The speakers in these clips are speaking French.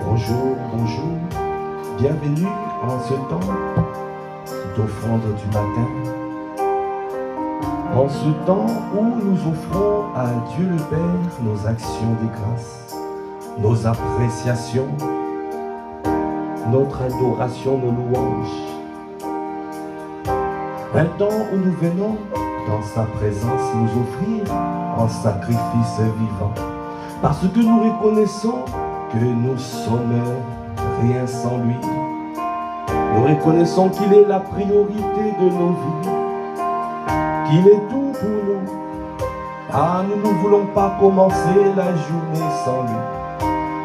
Bonjour, bonjour, bienvenue en ce temps d'offrande du matin. En ce temps où nous offrons à Dieu le Père nos actions de grâce, nos appréciations, notre adoration, nos louanges. Un temps où nous venons dans sa présence nous offrir en sacrifice vivant. Parce que nous reconnaissons que nous sommes rien sans lui. Nous reconnaissons qu'il est la priorité de nos vies, qu'il est tout pour nous. Ah, nous ne voulons pas commencer la journée sans lui.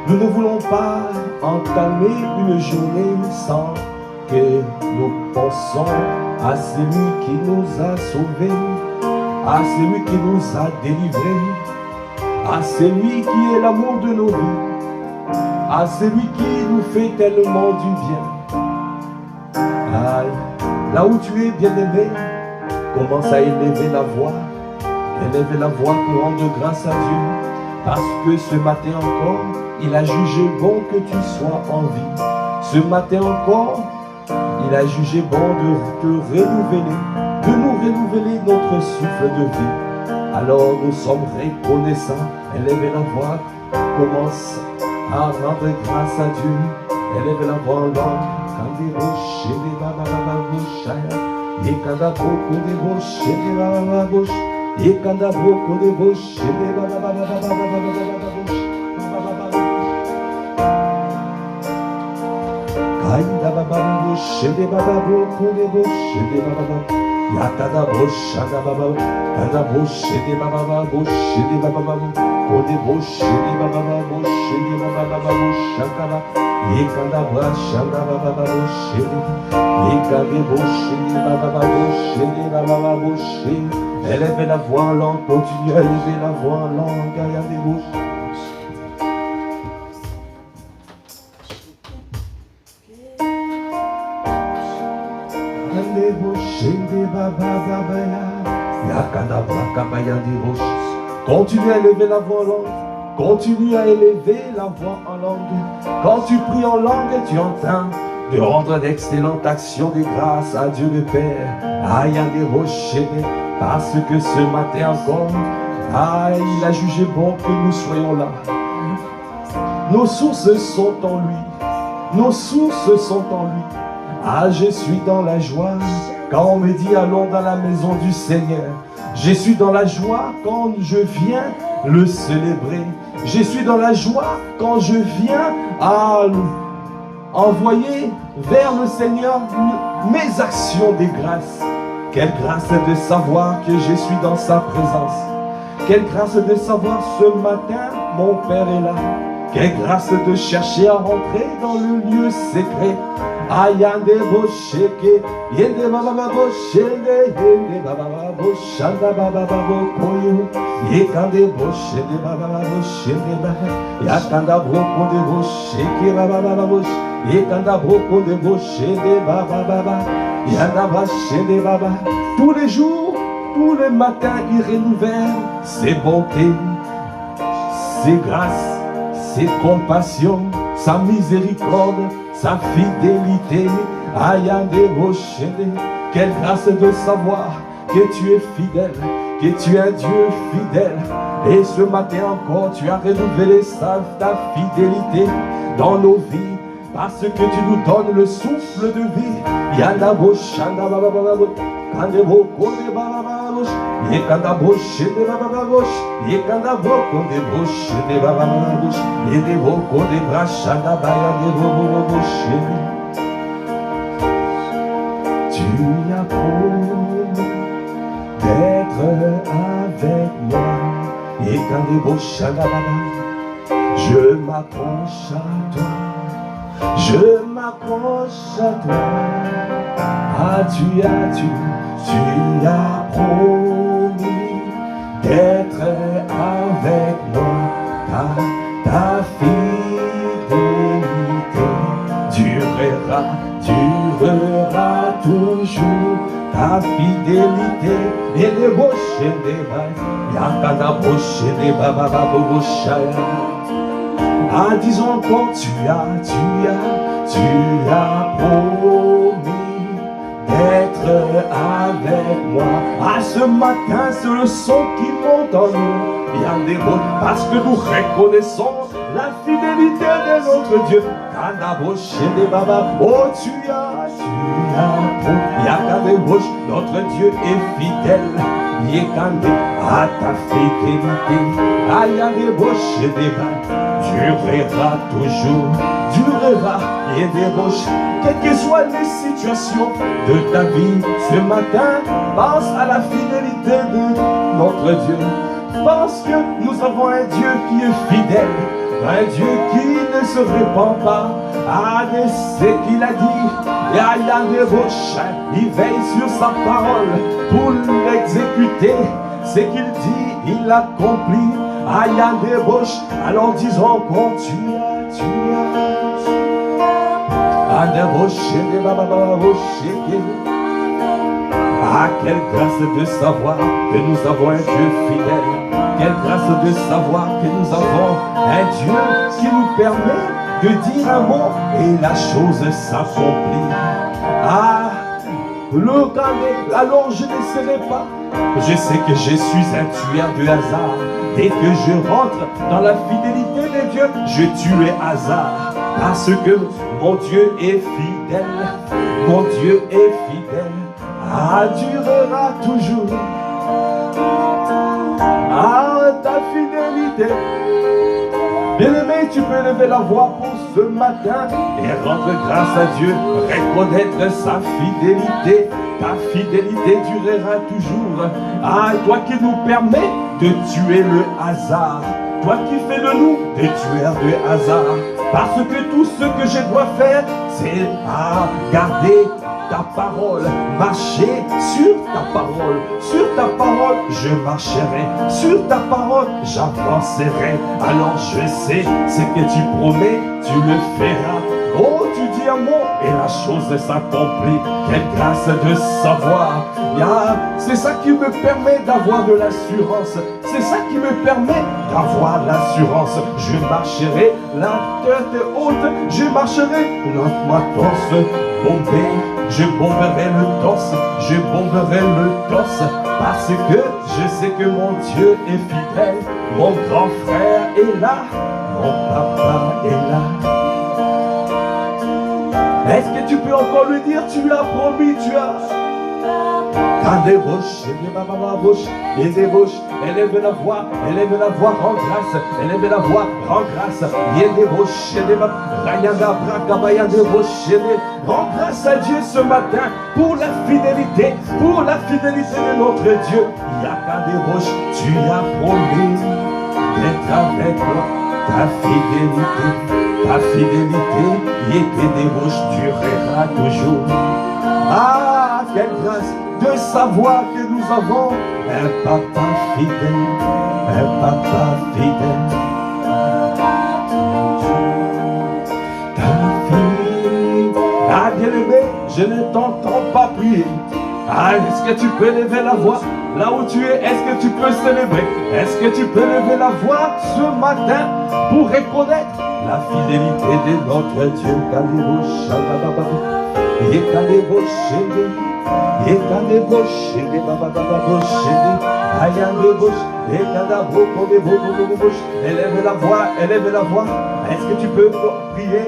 Nous ne voulons pas entamer une journée sans que nous pensions à celui qui nous a sauvés, à celui qui nous a délivrés, à celui qui est l'amour de nos vies, à celui qui nous fait tellement du bien. Aïe, là où tu es bien-aimé, commence à élever la voix. Élève la voix pour rendre grâce à Dieu. Parce que ce matin encore, il a jugé bon que tu sois en vie. Ce matin encore, il a jugé bon de te renouveler, de nous renouveler notre souffle de vie. Alors nous sommes reconnaissants. Élève la voix, commence à rendre grâce à Dieu. Élève la voix en langue. Yekanda boko de bosh, yekanda bosh, yekanda boko de bosh, kaida baba bosh, baba boko de bosh, yakada bosh, baba, kada bosh, baba bosh, baba, kode bosh, baba bosh, baba bosh, yakada. Yekanda bashanda baba boshi, yekande boshi baba boshi, baba boshi. Élève la voix en langue, continue à élever la voix en langue, yande boshi. Yande boshi, baba baba ya, yakanda baba yande boshi. Continue à élever la voix en langue. Continue à élever la voix en langue. Quand tu pries en langue, tu entends de rendre d'excellentes actions de grâce à Dieu le Père. Aïe, des rochers, parce que ce matin encore, aïe, il a jugé bon que nous soyons là. Nos sources sont en lui. Nos sources sont en lui. Ah, je suis dans la joie quand on me dit allons dans la maison du Seigneur. Je suis dans la joie quand je viens le célébrer. Je suis dans la joie quand je viens à envoyer vers le Seigneur mes actions de grâce. Quelle grâce de savoir que je suis dans sa présence. Quelle grâce de savoir ce matin mon Père est là. Quelle grâce de chercher à rentrer dans le lieu secret. Ayande bosheke, yende baba boshende, yende baba boshanda baba bokoyo, yekande boshende baba boshende baba, yakanda broko de bosheke baba bosh, yekanda broko de boshende baba baba, yanda boshende baba. Tous les jours, tous les matins, il renouvelle ses bontés, ses grâces, ses compassions, sa miséricorde, sa fidélité. Ayande Rochede, quelle grâce de savoir que tu es fidèle, que tu es un Dieu fidèle. Et ce matin encore, tu as renouvelé ta fidélité dans nos vies, parce que tu nous donnes le souffle de vie. Yanda Boshanda Baba Baba, Kande Boko de Baba Baba, Yekanda Boshede Baba Baba, Yekanda Boko de Boshede Baba Baba, Yede Boko de Brashanda Baya de Bobo Boshede. Tu as promis d'être avec moi, Yekande Boshanda Baba. Je m'accroche à toi, je m'accroche à toi. Ah, tu as promis d'être avec moi. Ta fidélité durera toujours. Ta fidélité et les rochers des bails. Ah, disons encore, tu as promis d'être avec moi. Ah, ce matin, c'est le son qui monte en nous. Il y a des mots parce que nous reconnaissons la fidélité de notre Dieu. Oh, tu as promis. Notre Dieu est fidèle. À ta fidélité, durera toujours, durera, quelles que soient les situations de ta vie ce matin, pense à la fidélité de notre Dieu. Pense que nous avons un Dieu qui est fidèle, un Dieu qui ne se répand pas à ce qu'il a dit. Il veille sur sa parole pour l'exécuter. Ce qu'il dit, il accomplit. Alors disons qu'on tu Ah, quelle grâce de savoir que nous avons un Dieu fidèle. Quelle grâce de savoir que nous avons un Dieu qui nous permet de dire un mot et la chose s'accomplit. Ah, alors je ne serai pas. Je sais que je suis un tueur de hasard. Dès que je rentre dans la fidélité de Dieu, je tue hasard. Parce que mon Dieu est fidèle. Mon Dieu est fidèle. Ah, durera toujours. Ah, ta fidélité. Bien-aimé, tu peux lever la voix pour ce matin et rendre grâce à Dieu, reconnaître sa fidélité. Ta fidélité durera toujours. Ah, toi qui nous permets de tuer le hasard. Toi qui fais de nous des tueurs de hasard. Parce que tout ce que je dois faire, c'est garder ta parole, marcher sur ta parole. Sur ta parole, je marcherai. Sur ta parole, j'avancerai. Alors je sais ce que tu promets, tu le feras. Oh, tu dis un mot et la chose s'accomplit. Quelle grâce de savoir. C'est ça qui me permet d'avoir de l'assurance. C'est ça qui me permet d'avoir l'assurance. Je marcherai la tête haute. Je marcherai ma torse bombée. Je bomberai le torse. Je bomberai le torse. Parce que je sais que mon Dieu est fidèle. Mon grand frère est là. Mon papa est là. Est-ce que tu peux encore lui dire, tu l'as promis, tu as... Élève la voix, rends grâce, élève la voix, rends grâce, rends grâce à Dieu ce matin pour la fidélité de notre Dieu. Tu as promis d'être avec moi, ta fidélité, durera toujours. Ah, quelle grâce de savoir que nous avons un papa fidèle, un papa fidèle. Ta fille, ah bien-aimé, je ne t'entends pas prier. Ah, est-ce que tu peux lever la voix là où tu es? Est-ce que tu peux célébrer? Est-ce que tu peux lever la voix ce matin pour reconnaître la fidélité de notre Dieu? Élève la voix, élève la voix. Est-ce que tu peux prier?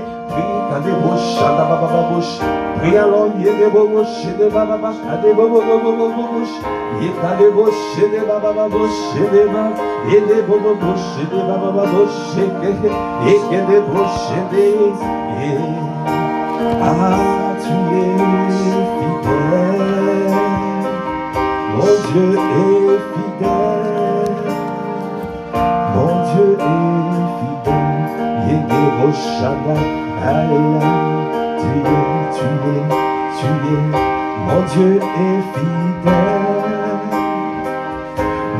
Prie en langue, ah, tu es fidèle, mon Dieu est fidèle, mon Dieu est fidèle, mon Dieu est fidèle,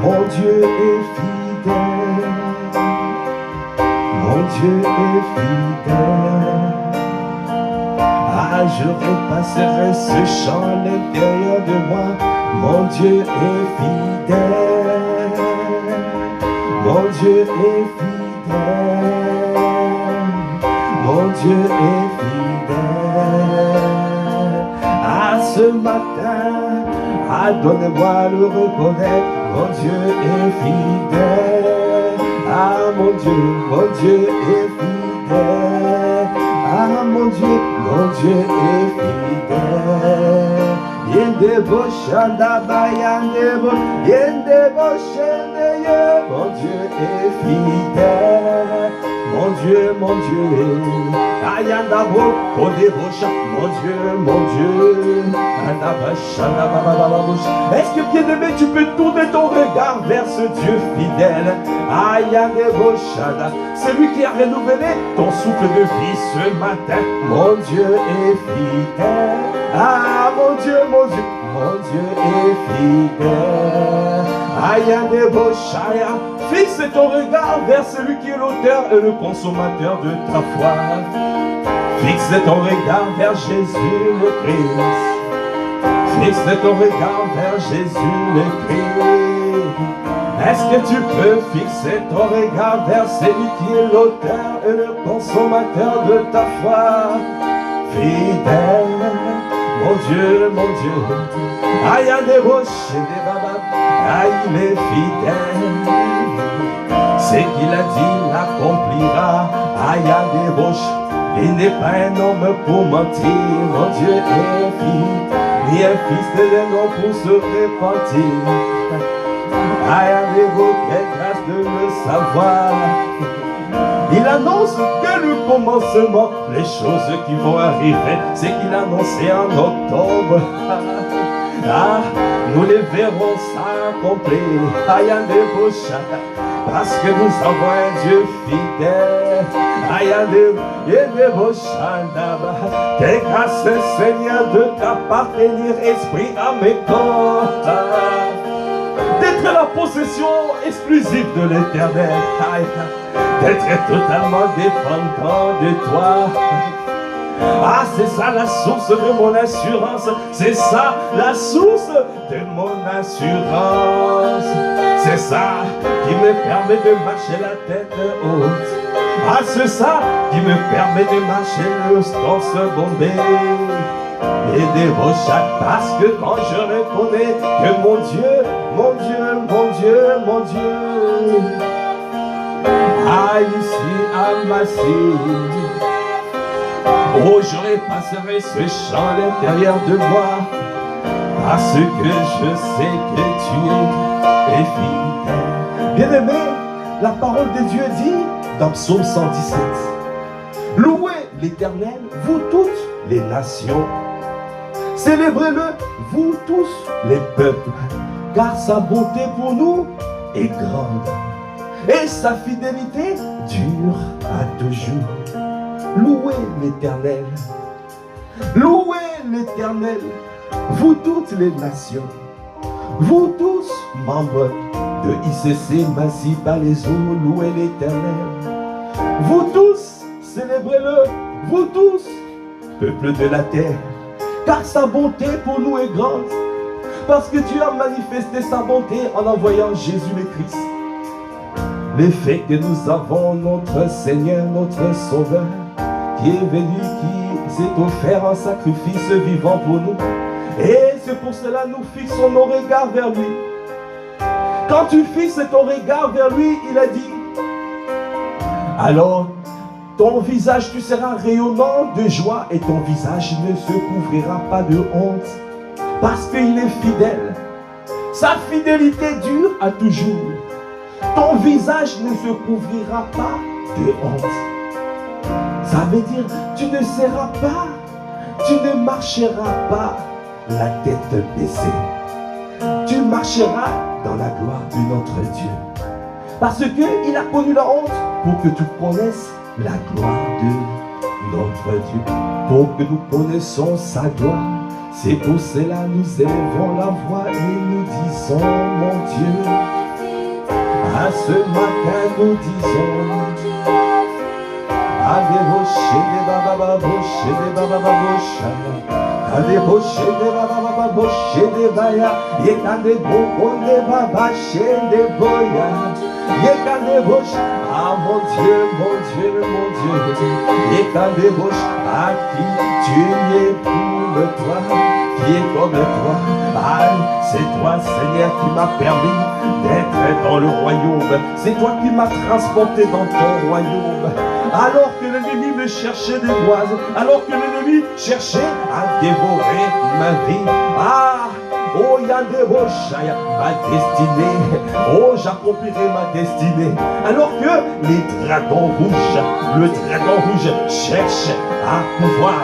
mon Dieu est fidèle, mon Dieu est fidèle. Ah, je repasserai ce chant à l'intérieur de moi. Mon Dieu est fidèle. Mon Dieu est fidèle. Mon Dieu est fidèle. À ce matin, donnez-moi le reconnaître. Mon Dieu est fidèle. Ah mon Dieu est fidèle. Ah mon Dieu est fidèle. Yendebo Shandaba Yandebo, Yendebo Shendeye. Mon Dieu est fidèle. Mon Dieu, Ayandabo, Kodebosha, mon Dieu, est-ce que bien-aimé, tu peux tourner ton regard vers ce Dieu fidèle? Ayandebo Shada, celui qui a renouvelé ton souffle de vie ce matin. Mon Dieu est fidèle. Ah, mon Dieu est fidèle. Ayandebo Shaya. Fixe ton regard vers celui qui est l'auteur et le consommateur de ta foi. Fixe ton regard vers Jésus le Christ. Fixe ton regard vers Jésus le Christ. Est-ce que tu peux fixer ton regard vers celui qui est l'auteur et le consommateur de ta foi? Fidèle, mon Dieu, aïe, des roches et des babas, aïe, il est fidèle. Ce qu'il a dit, l'accomplira. Aïe, des roches, il n'est pas un homme pour mentir. Mon Dieu est fidèle, ni un fils de l'homme pour se repentir. Aïe, des roches, quelle grâce de le savoir. Il annonce que le commencement, les choses qui vont arriver, c'est qu'il a annoncé en octobre. Ah, nous les verrons s'accomplir. Aïe, des roches, parce que nous avons un Dieu fidèle. Aïe, des roches, tes grâces, Seigneur, de t'appartenir, esprit à mes corps. D'être la possession exclusive de l'Éternel, d'être totalement dépendant de toi. Ah, c'est ça la source de mon assurance, c'est ça la source de mon assurance. C'est ça qui me permet de marcher la tête haute. Ah, c'est ça qui me permet de marcher dans ce bombé. Et des roches, parce que quand je reconnais que mon Dieu, a ici amassé. Oh, je repasserai ce champ à l'intérieur de moi, parce que je sais que tu es fidèle. Bien-aimé, la parole de Dieu dit dans Psaume 117, louez l'Éternel, vous toutes les nations. Célébrez-le, vous tous les peuples, car sa bonté pour nous est grande et sa fidélité dure à toujours. Louez l'Éternel, vous toutes les nations, vous tous membres de ICC Massy par les eaux, louez l'Éternel. Vous tous, célébrez-le, vous tous, peuple de la terre, car sa bonté pour nous est grande, parce que Dieu a manifesté sa bonté en envoyant Jésus le Christ. Le fait que nous avons notre Seigneur, notre Sauveur, qui est venu, qui s'est offert en sacrifice vivant pour nous. Et c'est pour cela que nous fixons nos regards vers lui. Quand tu fixes ton regard vers lui, il a dit, alors ton visage, tu seras rayonnant de joie et ton visage ne se couvrira pas de honte, parce qu'il est fidèle. Sa fidélité dure à toujours. Ton visage ne se couvrira pas de honte. Ça veut dire, tu ne seras pas, tu ne marcheras pas la tête baissée. Tu marcheras dans la gloire de notre Dieu. Parce qu'il a connu la honte pour que tu connaisses la gloire de notre Dieu. Pour que nous connaissions sa gloire. C'est pour cela nous élevons la voix et nous disons, mon Dieu. À ce matin nous disons, allez rocher des baba bocher des baba bocha, allez rocher des baba bocher des baya, et allez bonbon des baba chez des boya. Ah mon Dieu, mon Dieu, mon Dieu. À qui tu es pour toi, qui est comme toi. Ah, c'est toi, Seigneur, qui m'a permis d'être dans le royaume. C'est toi qui m'as transporté dans ton royaume. Alors que l'ennemi me cherchait des boises, alors que l'ennemi cherchait à dévorer ma vie. Ah, oh, Yandeboshaya, ma destinée. Oh, j'accomplirai ma destinée. Alors que les dragons rouges, le dragon rouge cherche à pouvoir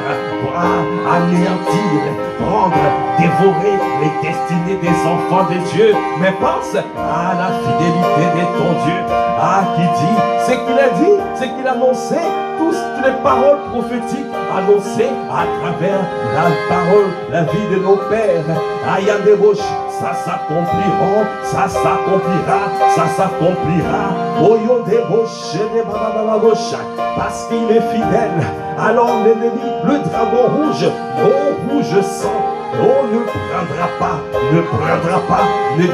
anéantir, prendre, dévorer les destinées des enfants de Dieu. Mais pense à la fidélité de ton Dieu. Ah, qui dit, c'est qu'il a dit, c'est qu'il a annoncé toutes les paroles prophétiques annoncées à travers la parole, la vie de nos pères. Ah, Yandebosh, ça s'accomplira, ça s'accomplira, ça s'accomplira. Oh, Yandebosh, parce qu'il est fidèle. Alors l'ennemi, le dragon rouge, mon rouge sang, oh, ne prendra pas, ne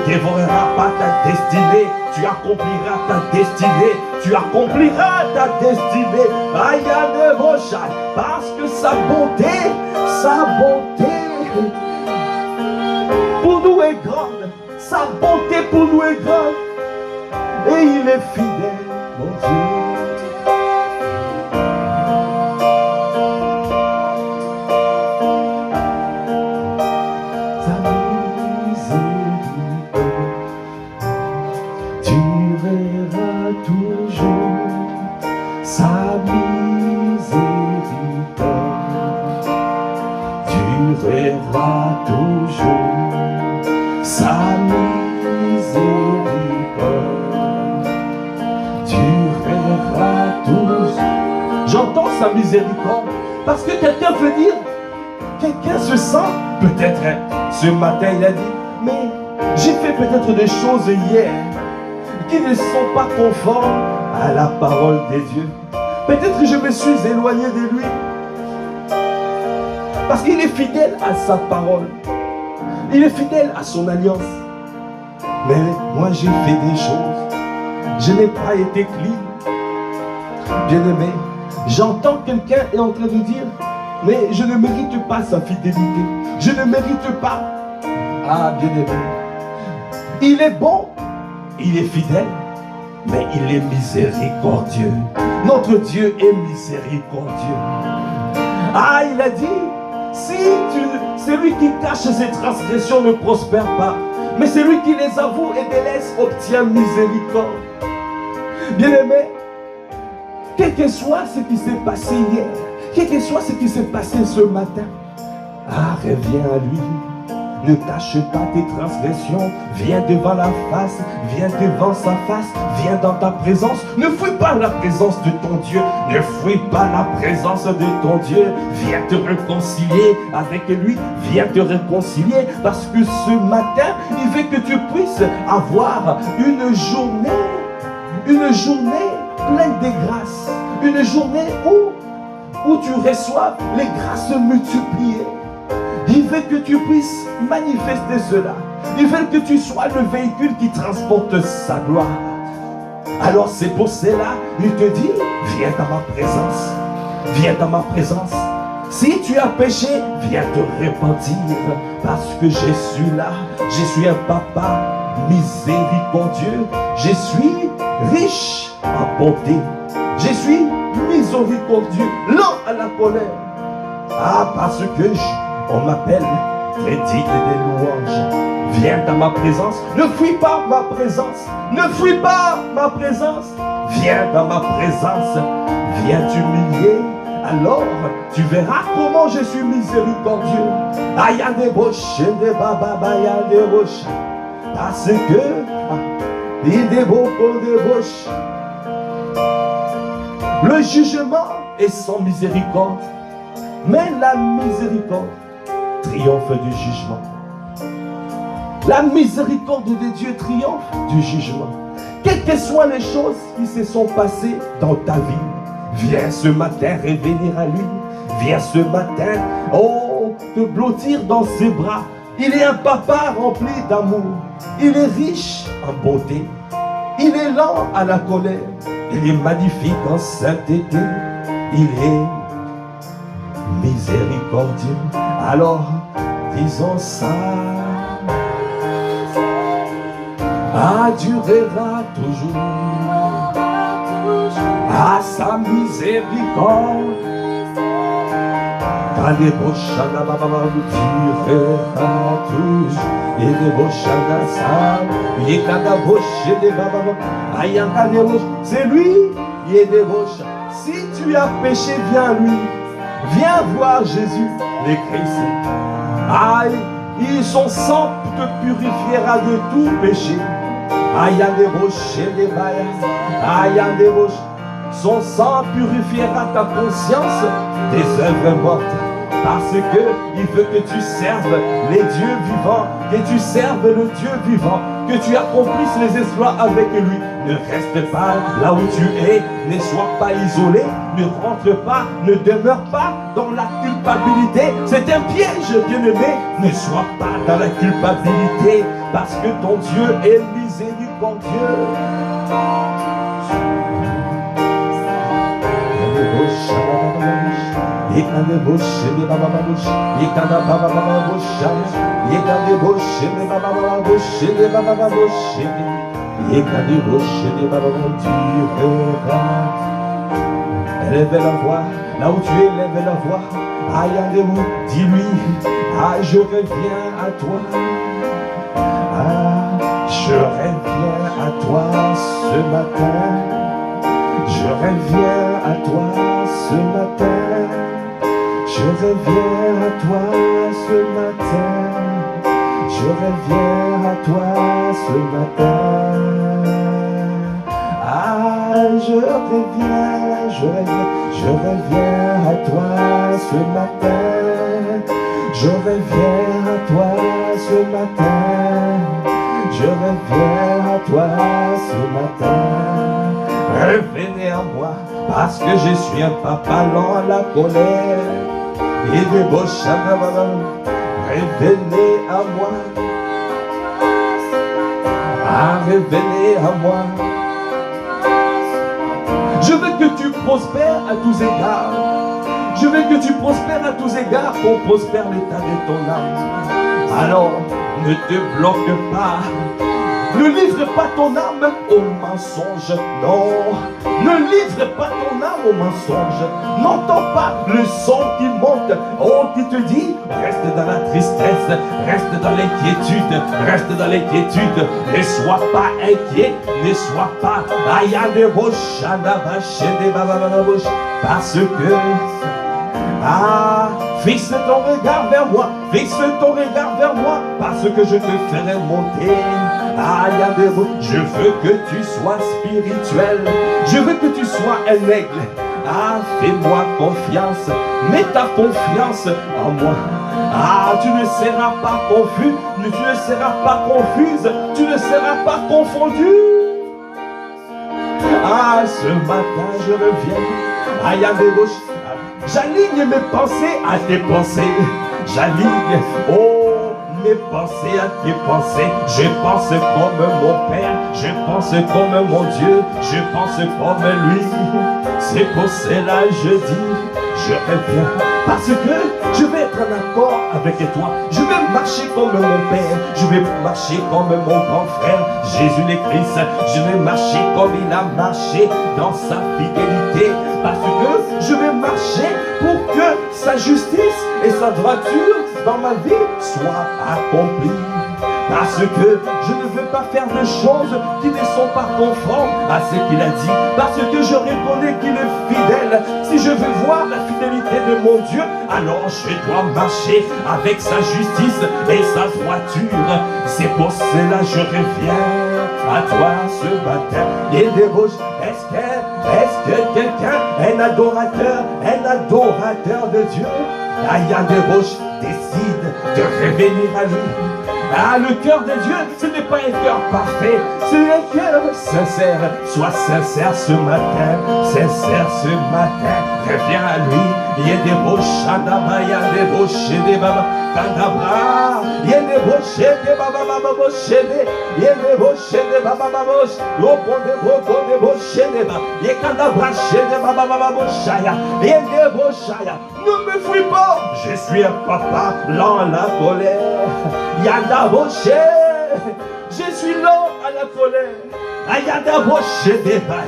dévorera pas ta destinée. Tu accompliras ta destinée, tu accompliras ta destinée. Aïe, parce que sa bonté pour nous est grande, sa bonté pour nous est grande, et il est fidèle, mon Dieu. J'entends sa miséricorde. Parce que quelqu'un peut dire, quelqu'un se sent, peut-être ce matin il a dit, mais j'ai fait peut-être des choses hier qui ne sont pas conformes à la parole des dieux. Peut-être que je me suis éloigné de lui. Parce qu'il est fidèle à sa parole. Il est fidèle à son alliance. Mais moi j'ai fait des choses. Je n'ai pas été clean. Bien-aimé, j'entends quelqu'un est en train de dire, mais je ne mérite pas sa fidélité. Je ne mérite pas. Ah, bien-aimé, il est bon, il est fidèle, mais il est miséricordieux. Notre Dieu est miséricordieux. Ah, il a dit, si celui qui cache ses transgressions ne prospère pas, mais celui qui les avoue et délaisse obtient miséricorde. Bien-aimé, quel que soit ce qui s'est passé hier, quel que soit ce qui s'est passé ce matin, ah, reviens à lui. Ne cache pas tes transgressions. Viens devant la face, viens devant sa face, viens dans ta présence. Ne fuis pas la présence de ton Dieu. Ne fuis pas la présence de ton Dieu. Viens te réconcilier avec lui. Viens te réconcilier parce que ce matin, il veut que tu puisses avoir une journée pleine de grâces. Une journée où tu reçois les grâces multipliées. Il veut que tu puisses manifester cela. Il veut que tu sois le véhicule qui transporte sa gloire. Alors c'est pour cela, il te dit, viens dans ma présence. Viens dans ma présence. Si tu as péché, viens te repentir. Parce que je suis là. Je suis un papa miséricordieux. Je suis riche en bonté. Je suis miséricordieux, lent à la colère. Ah, parce que on m'appelle très digne des louanges. Viens dans ma présence. Ne fuis pas ma présence. Ne fuis pas ma présence. Viens dans ma présence. Viens t'humilier. Alors tu verras comment je suis miséricordieux. Parce que le jugement est sans miséricorde, mais la miséricorde triomphe du jugement. La miséricorde de Dieu triomphe du jugement. Quelles que soient les choses qui se sont passées dans ta vie, viens ce matin revenir à lui. Viens ce matin, oh, te blottir dans ses bras. Il est un papa rempli d'amour. Il est riche en bonté. Il est lent à la colère. Il est magnifique en sainteté. Il est miséricordieux. Alors, disons ça. Durera toujours. À sa miséricorde. Quand les bochana durera toujours. Et les bochana sam. Et quand la boche des bababa. C'est lui. Et les bochana. Si tu as péché, viens à lui. Viens voir Jésus, les Christ. Aïe, son sang te purifiera de tout péché. Aïe, des rochers, des bailles. Aïe, des rochers. Son sang purifiera ta conscience des œuvres mortes. Parce qu'il veut que tu serves les dieux vivants, que tu serves le Dieu vivant, que tu accomplisses les exploits avec lui. Ne reste pas là où tu es, ne sois pas isolé, ne rentre pas, ne demeure pas dans la culpabilité. C'est un piège, bien-aimé. Ne sois pas dans la culpabilité, parce que ton Dieu est miséricordieux. Et quand les bouches, les babababouches, et quand la babababouche, et quand les bouches, les babababouches, les babababouches, et quand les bouches, les babababouches, élève la voix, là où tu élèves la voix, aïe, allez-vous, dis-lui, je reviens à toi, je reviens à toi ce matin, je reviens à toi ce matin. Je reviens à toi ce matin. Je reviens à toi ce matin. Je reviens à toi ce matin. Je reviens à toi ce matin. Je reviens à toi ce matin. Revenez à moi, parce que je suis un papa lent à la colère. Et des beaux chats, revenez à moi. Revenez à moi. Je veux que tu prospères à tous égards. Je veux que tu prospères à tous égards pour prospère l'état de ton âme. Alors, ne te bloque pas. Ne livre pas ton âme au mensonge, non. Ne livre pas ton âme au mensonge. N'entends pas le son qui monte, qui te dit, reste dans la tristesse, reste dans l'inquiétude, reste dans l'inquiétude. Ne sois pas inquiet, ne sois pas parce que fixe ton regard vers moi, fixe ton regard vers moi, parce que je te ferai monter. Je veux que tu sois spirituel, je veux que tu sois un aigle. Fais-moi confiance, mets ta confiance en moi. Tu ne seras pas confus, tu ne seras pas confuse, tu ne seras pas confondu. Ce matin je reviens. J'aligne mes pensées à tes pensées. J'aligne, mes pensées à tes pensées. Je pense comme mon Père, je pense comme mon Dieu, je pense comme lui. C'est pour cela je dis, je reviens. Parce que je vais être en accord avec toi. Je vais marcher comme mon Père, je vais marcher comme mon grand frère Jésus le Christ. Je vais marcher comme il a marché dans sa fidélité. Parce que je vais marcher pour que sa justice et sa droiture dans ma vie soient accomplies. Parce que je ne veux pas faire de choses qui ne sont pas conformes à ce qu'il a dit. Parce que je reconnais qu'il est fidèle. Si je veux voir la fidélité de mon Dieu, alors je dois marcher avec sa justice et sa droiture. C'est pour cela je reviens à toi ce matin. Et des roches, est-ce que quelqu'un, un adorateur de Dieu, des roches, décide de revenir à lui? Le cœur de Dieu, ce n'est pas un cœur parfait, c'est un cœur sincère. Sois sincère ce matin, sincère ce matin. reviens à lui. Il y a des beaux chandaba, il y a des beaux chédés, baba, candabra. Il y a des beaux chédés, baba, baba, beaux chédés. Il y a des beaux chédés, baba, baba, des beaux chédés, baba. Il y a candabra, chédés, baba, baba, beaux chaya. Il y a des beaux chaya. Ne me fuis pas, je suis un papa lent à la colère. Il y a des beaux chédés, je suis lent à la colère. Il y a des beaux chédés, baba.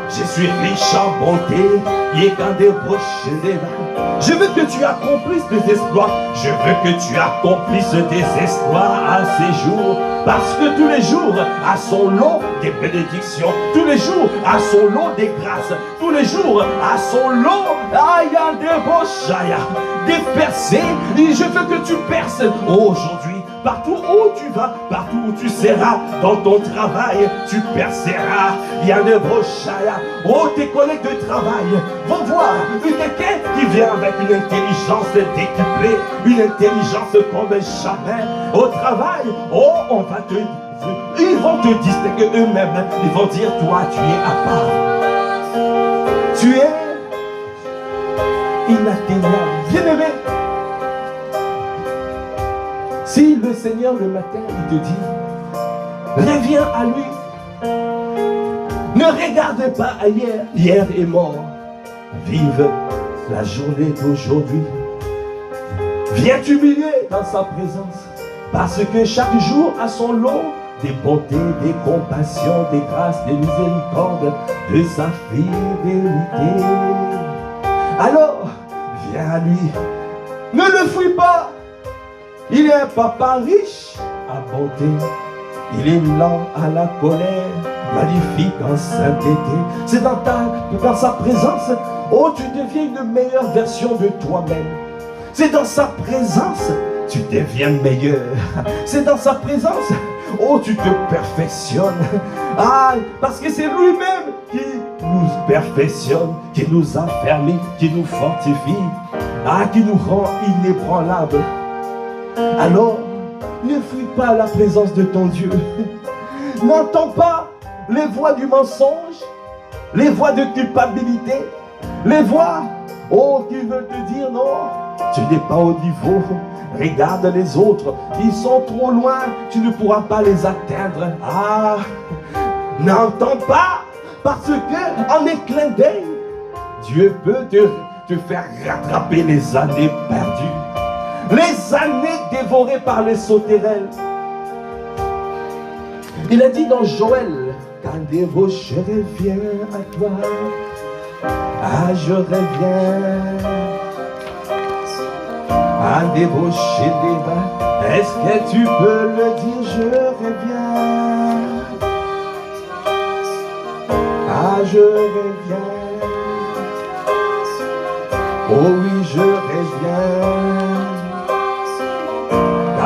Je suis riche en bonté, je veux que tu accomplisses des exploits. Je veux que tu accomplisses des exploits à ces jours. Parce que tous les jours a son lot des bénédictions. Tous les jours a son lot des grâces. Tous les jours a son lot des percées. Et je veux que tu perces aujourd'hui. Partout où tu vas, partout où tu seras, dans ton travail, tu perceras. Il y a des brochaya. Oh, tes collègues de travail vont voir quelqu'un qui vient avec une intelligence décuplée, une intelligence comme jamais. Au travail, oh, ils vont te distinguer eux-mêmes. Ils vont dire, toi, tu es à part. Tu es inatteignable. Bien-aimé. Si le Seigneur le matin, il te dit, reviens à lui. Ne regarde pas ailleurs, hier est mort. Vive la journée d'aujourd'hui. Viens t'humilier dans sa présence. Parce que chaque jour a son lot des bontés, des compassions, des grâces, des miséricordes, de sa fidélité. Alors, viens à lui. Ne le fuis pas. Il est un papa riche à bonté. Il est lent à la colère, magnifique en sainteté. C'est dans sa présence, oh, tu deviens une meilleure version de toi-même. C'est dans sa présence, tu deviens meilleur. C'est dans sa présence, oh, tu te perfectionnes. Ah, parce que c'est lui-même qui nous perfectionne, qui nous affermit, qui nous fortifie, ah, qui nous rend inébranlables. Alors, ne fuis pas la présence de ton Dieu. N'entends pas les voix du mensonge, les voix de culpabilité, les voix, oh, qui veulent te dire non, tu n'es pas au niveau. Regarde les autres, ils sont trop loin, tu ne pourras pas les atteindre. Ah, n'entends pas, parce que en un clin d'œil, Dieu peut te faire rattraper les années perdues. Les années dévorées par les sauterelles. Il a dit dans Joël, quand je reviens à toi, ah, je reviens à débaucher des bas. Est-ce que tu peux le dire, je reviens, ah, je reviens, oh oui, je reviens.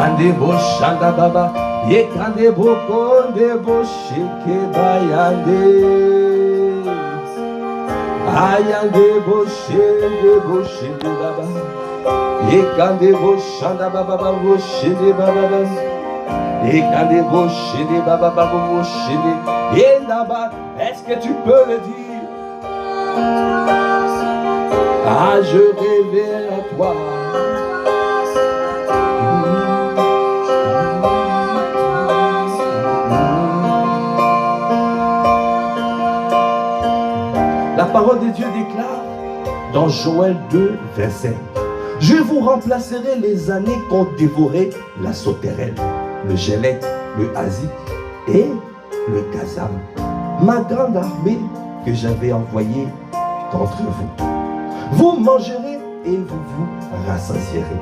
Kandebo shanda baba, ye kandebo kondebo sheke bayande, ayandebo shende baba, ye kandebo shanda baba babo shende baba, ye kandebo shende baba babo shende, ye naba, est-ce que tu peux le dire? Ah, je reviens à toi. La parole de Dieu déclare dans Joël 2, verset 5. Je vous remplacerai les années qu'ont dévoré la sauterelle, le gélette, le hasique et le gazam, ma grande armée que j'avais envoyée contre vous. Vous mangerez et vous vous rassasierez.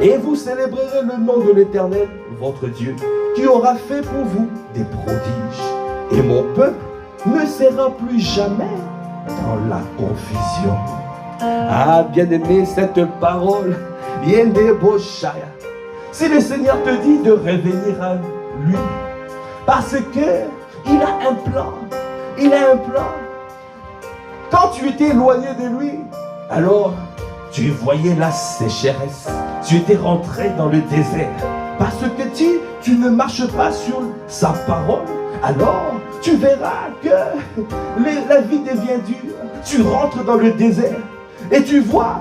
Et vous célébrerez le nom de l'Éternel, votre Dieu, qui aura fait pour vous des prodiges. Et mon peuple ne sera plus jamais dans la confusion. Ah, bien-aimé, cette parole, Yendeboshaya. Si le Seigneur te dit de revenir à lui, parce que il a un plan, il a un plan. Quand tu étais éloigné de lui, alors tu voyais la sécheresse, tu étais rentré dans le désert, parce que tu ne marches pas sur sa parole. Alors tu verras que la vie devient dure. Tu rentres dans le désert. Et tu vois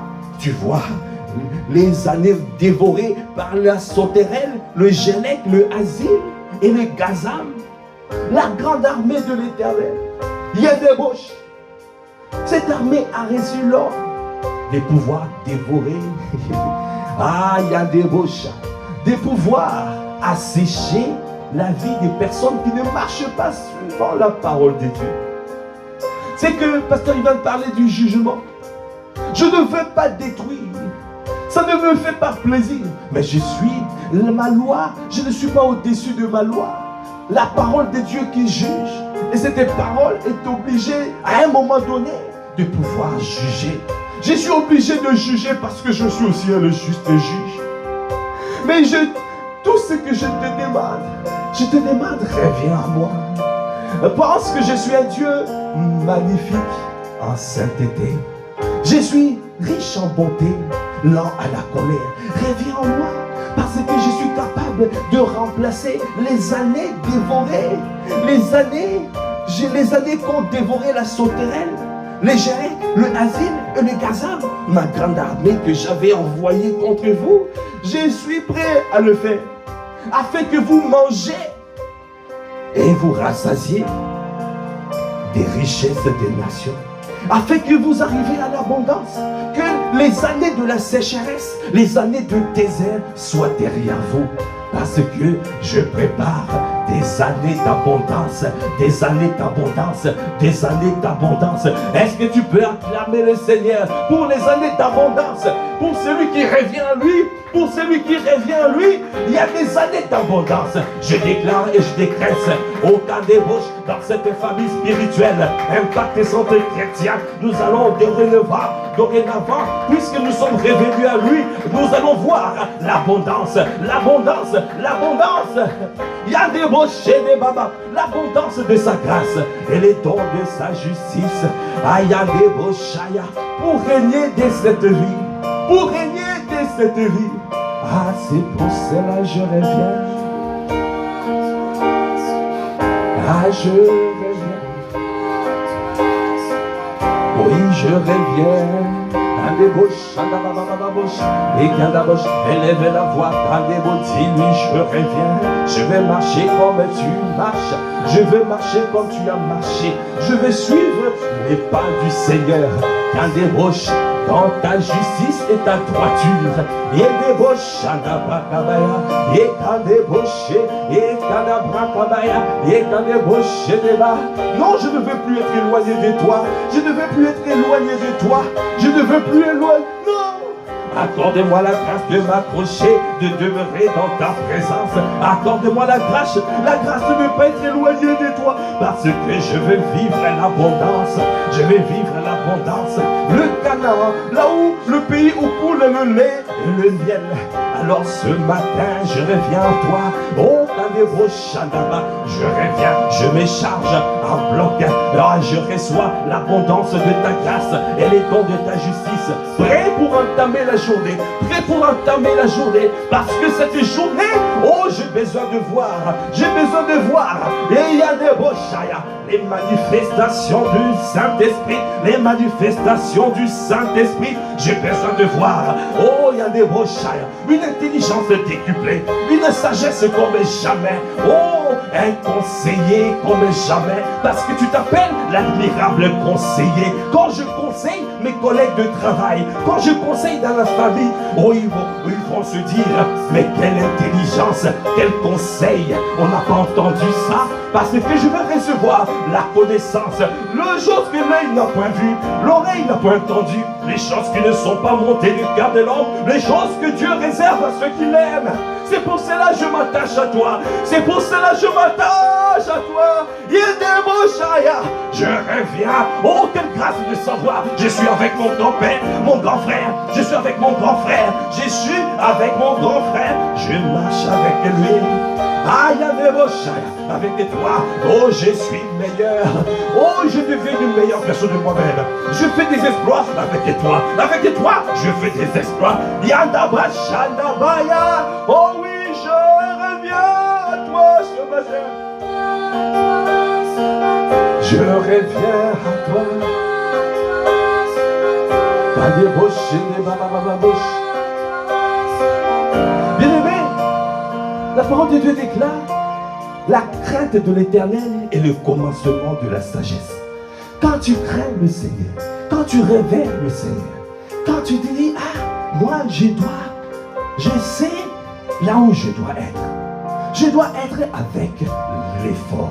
les années dévorées par la sauterelle, le gélec, le asile et le gazam. La grande armée de l'Éternel. Yandebosh. Cette armée a reçu l'ordre de pouvoir dévorer. Yandebosh. De pouvoir assécher la vie des personnes qui ne marchent pas suivant la parole de Dieu. C'est que, pasteur, il va parler du jugement. Je ne veux pas détruire. Ça ne me fait pas plaisir. Mais je suis ma loi. Je ne suis pas au-dessus de ma loi. La parole de Dieu qui juge. Et cette parole est obligée, à un moment donné, de pouvoir juger. Je suis obligé de juger parce que je suis aussi le juste juge. Mais tout ce que je te demande, reviens à moi. Pense que je suis un Dieu magnifique en sainteté. Je suis riche en bonté, lent à la colère. Reviens en moi, parce que je suis capable de remplacer les années dévorées. Les années qu'ont dévoré la sauterelle, les gérés, le asile et le gazam. Ma grande armée que j'avais envoyée contre vous, je suis prêt à le faire, afin que vous mangez et vous rassasiez des richesses des nations, afin que vous arriviez à l'abondance, que les années de la sécheresse, les années de désert soient derrière vous, parce que je prépare des années d'abondance, des années d'abondance, des années d'abondance. Est-ce que tu peux acclamer le Seigneur pour les années d'abondance, pour celui qui revient à lui, pour celui qui revient à lui? Il y a des années d'abondance. Je déclare et je décrète aucun débauche dans cette famille spirituelle. Impact Centre Chrétien, nous allons dorénavant, puisque nous sommes revenus à lui, nous allons voir l'abondance, l'abondance, l'abondance. Il y a des bouchées des babas, l'abondance de sa grâce et les dons de sa justice. Il y a des bouchaya pour régner de cette vie, pour régner de cette vie. C'est pour cela je reviens. Je reviens. Oui, je reviens. Et élève la voix, dis-lui, je reviens. Je vais marcher comme tu marches. Je vais marcher comme tu as marché. Je vais suivre les pas du Seigneur. Kandebosh, dans ta justice et ta droiture. Et débauche, et kandebosh, et kandabrakabaya, et kandebosh, non, je ne veux plus être éloigné de toi. Je ne veux plus être éloigné de toi. Je ne veux plus éloigner. Non! Accorde-moi la grâce de m'accrocher, de demeurer dans ta présence. Accorde-moi la grâce de ne pas être éloigné de toi, parce que je veux vivre l'abondance. Je vais vivre l'abondance. Le Canaan, là où le pays où coule le lait et le miel. Alors ce matin, je reviens à toi. Oh, je reviens, je me charge en bloc. Alors je reçois l'abondance de ta grâce et les dons de ta justice. Prêt pour entamer la journée, prêt pour entamer la journée, parce que cette journée, oh, j'ai besoin de voir, et il y a des bochaya, les manifestations du Saint-Esprit, les manifestations du Saint-Esprit, j'ai besoin de voir, oh, il y a des bochaya, une intelligence décuplée, une sagesse comme jamais, oh, un conseiller comme jamais, parce que tu t'appelles l'admirable conseiller. Quand je conseille mes collègues de travail, quand je conseille dans la famille, oh, ils vont se dire, mais quelle intelligence, quel conseil, on n'a pas entendu ça, parce que je vais recevoir la connaissance, les choses que l'œil n'a point vues, l'oreille n'a point entendu, les choses qui ne sont pas montées du cœur de l'homme, les choses que Dieu réserve à ceux qui l'aiment. C'est pour cela que je m'attache à toi, c'est pour cela que je m'attache à toi. Je reviens, oh quelle grâce de savoir, je suis avec mon grand-père, mon grand frère, je suis avec mon grand frère, je suis avec mon grand frère, je marche avec lui. Avec toi, oh je suis meilleur, oh je deviens une meilleure version de moi-même, je fais des exploits avec toi, je fais des exploits. Oh oui, je reviens à toi ce matin, je reviens à toi, Bien-aimé, la parole de Dieu déclare: la crainte de l'Éternel est le commencement de la sagesse. Quand tu crains le Seigneur, quand tu révères le Seigneur, quand tu te dis: ah, moi je sais là où je dois être. Je dois être avec l'effort.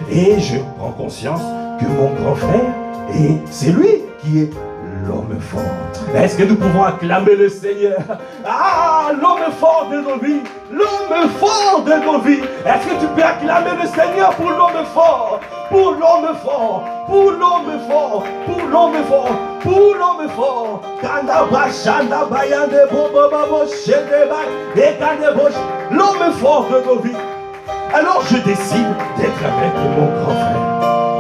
Et je prends conscience que mon grand frère, c'est lui qui est l'homme fort. Est-ce que nous pouvons acclamer le Seigneur? Ah, l'homme fort de nos vies, l'homme fort de nos vies. Est-ce que tu peux acclamer le Seigneur pour l'homme fort? Pour l'homme fort, pour l'homme fort, pour l'homme fort, pour l'homme fort. L'homme fort de nos vies. Alors je décide d'être avec mon grand frère.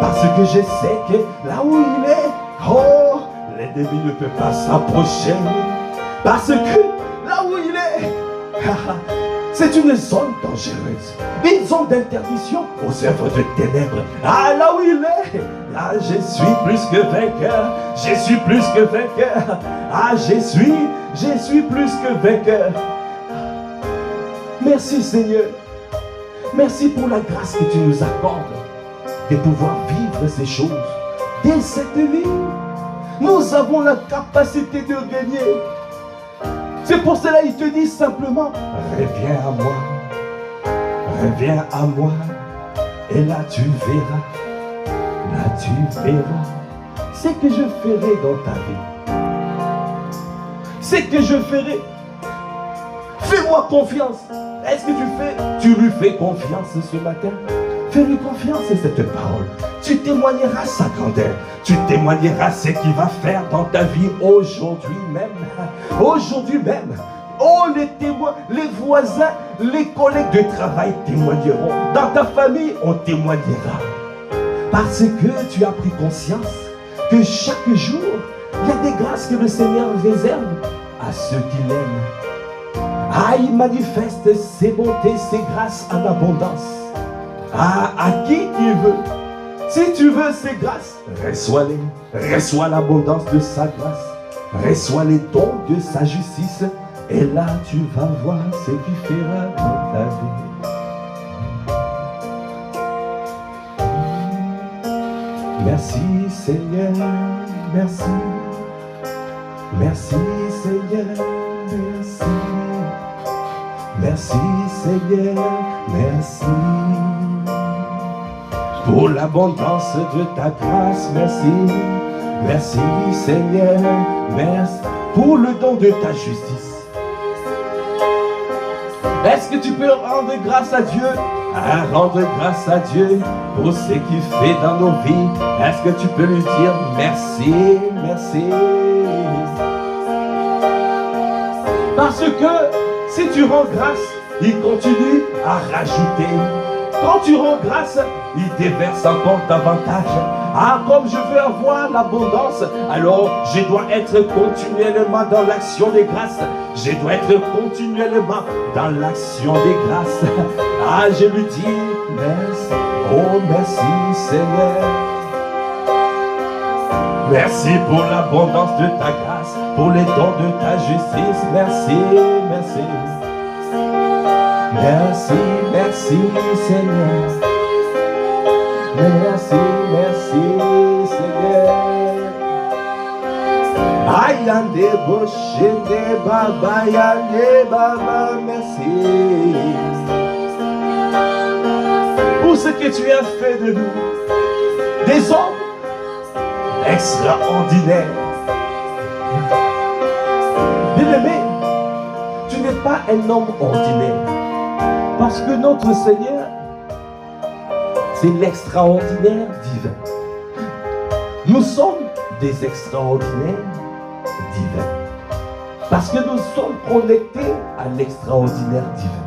Parce que je sais que là où il est, oh, l'ennemi ne peut pas s'approcher. Parce que là où il est, c'est une zone dangereuse. Une zone d'interdiction aux œuvres de ténèbres. Ah, là où il est, là je suis plus que vainqueur. Je suis plus que vainqueur. Ah, je suis plus que vainqueur. Merci Seigneur. Merci pour la grâce que tu nous accordes de pouvoir vivre ces choses. Dès cette vie, nous avons la capacité de gagner. C'est pour cela qu'il te dit simplement: reviens à moi, reviens à moi, et là tu verras ce que je ferai dans ta vie. Ce que je ferai. Fais-moi confiance. Est-ce que tu lui fais confiance ce matin? Fais-lui confiance à cette parole. Tu témoigneras sa grandeur. Tu témoigneras ce qu'il va faire dans ta vie aujourd'hui même. Aujourd'hui même. Oh, les témoins, les voisins, les collègues de travail témoigneront. Dans ta famille, on témoignera. Parce que tu as pris conscience que chaque jour, il y a des grâces que le Seigneur réserve à ceux qui l'aiment. Ah, il manifeste ses bontés, ses grâces en abondance. Ah, à qui il veut. Si tu veux ses grâces, reçois-les. Reçois l'abondance de sa grâce. Reçois les dons de sa justice. Et là, tu vas voir ce qu'il fera dans ta vie. Merci Seigneur, merci. Merci Seigneur, merci. Merci Seigneur, merci. Pour l'abondance de ta grâce, merci. Merci Seigneur, merci. Pour le don de ta justice. Est-ce que tu peux rendre grâce à Dieu? Rendre grâce à Dieu pour ce qu'il fait dans nos vies. Est-ce que tu peux lui dire merci, merci? Parce que si tu rends grâce, il continue à rajouter. Quand tu rends grâce, il déverse encore davantage. Ah, comme je veux avoir l'abondance, alors je dois être continuellement dans l'action des grâces. Je dois être continuellement dans l'action des grâces. Ah, je lui dis merci. Oh, merci Seigneur. Merci pour l'abondance de ta grâce, pour les dons de ta justice. Merci, merci. Merci, merci Seigneur. Merci, merci Seigneur. Ayande boshende baba, yande baba, merci. Pour ce que tu as fait de nous, des hommes extraordinaires. Bien-aimé, tu n'es pas un homme ordinaire. Parce que notre Seigneur, c'est l'extraordinaire divin. Nous sommes des extraordinaires divins. Parce que nous sommes connectés à l'extraordinaire divin.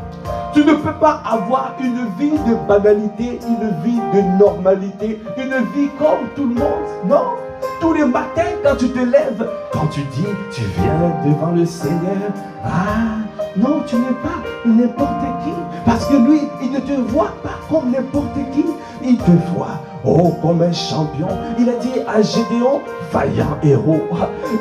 Tu ne peux pas avoir une vie de banalité, une vie de normalité, une vie comme tout le monde. Non. Tous les matins, quand tu te lèves, quand tu dis, tu viens devant le Seigneur, ah, non, tu n'es pas n'importe qui. Parce que lui, il ne te voit pas comme n'importe qui. il te voit, oh, comme un champion. Il a dit à Gédéon, vaillant héros.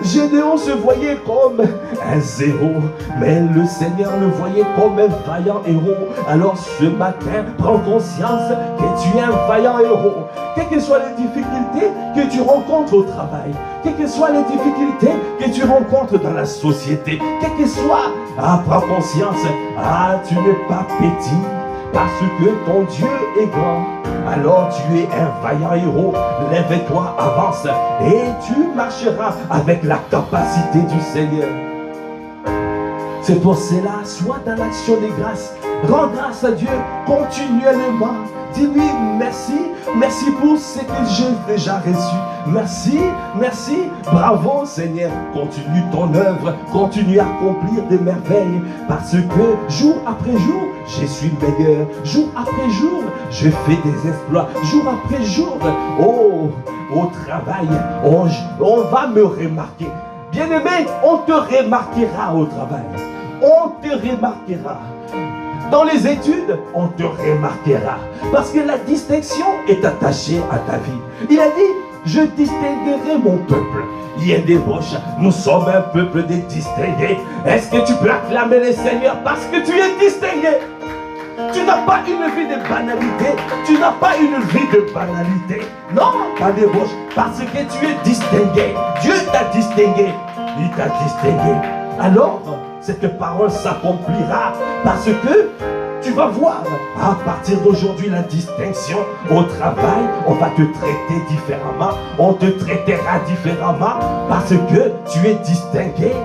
Gédéon se voyait comme un zéro, mais le Seigneur le voyait comme un vaillant héros. Alors ce matin, prends conscience que tu es un vaillant héros. Quelles que soient les difficultés que tu rencontres au travail, quelles que soient les difficultés que tu rencontres dans la société, quelles que soient, prends conscience, tu n'es pas petit, parce que ton Dieu est grand. Alors tu es un vaillant héros. Lève-toi, avance, et tu marcheras avec la capacité du Seigneur. C'est pour cela, sois dans l'action des grâces. Rends grâce à Dieu continuellement. Dis-lui merci, merci pour ce que j'ai déjà reçu. Merci, merci, bravo Seigneur. Continue ton œuvre, continue à accomplir des merveilles. Parce que jour après jour, je suis meilleur. Jour après jour, je fais des exploits. Jour après jour, oh, au travail, on va me remarquer. Bien-aimé, on te remarquera au travail. On te remarquera. Dans les études, on te remarquera. Parce que la distinction est attachée à ta vie. Il a dit, je distinguerai mon peuple. Il y a des roches. Nous sommes un peuple de distingués. Est-ce que tu peux acclamer le Seigneur parce que tu es distingué? Tu n'as pas une vie de banalité. Tu n'as pas une vie de banalité. Non, pas des roches. Parce que tu es distingué. Dieu t'a distingué. Il t'a distingué. Alors, cette parole s'accomplira parce que tu vas voir à partir d'aujourd'hui la distinction au travail. On va te traiter différemment, on te traitera différemment parce que tu es distingué,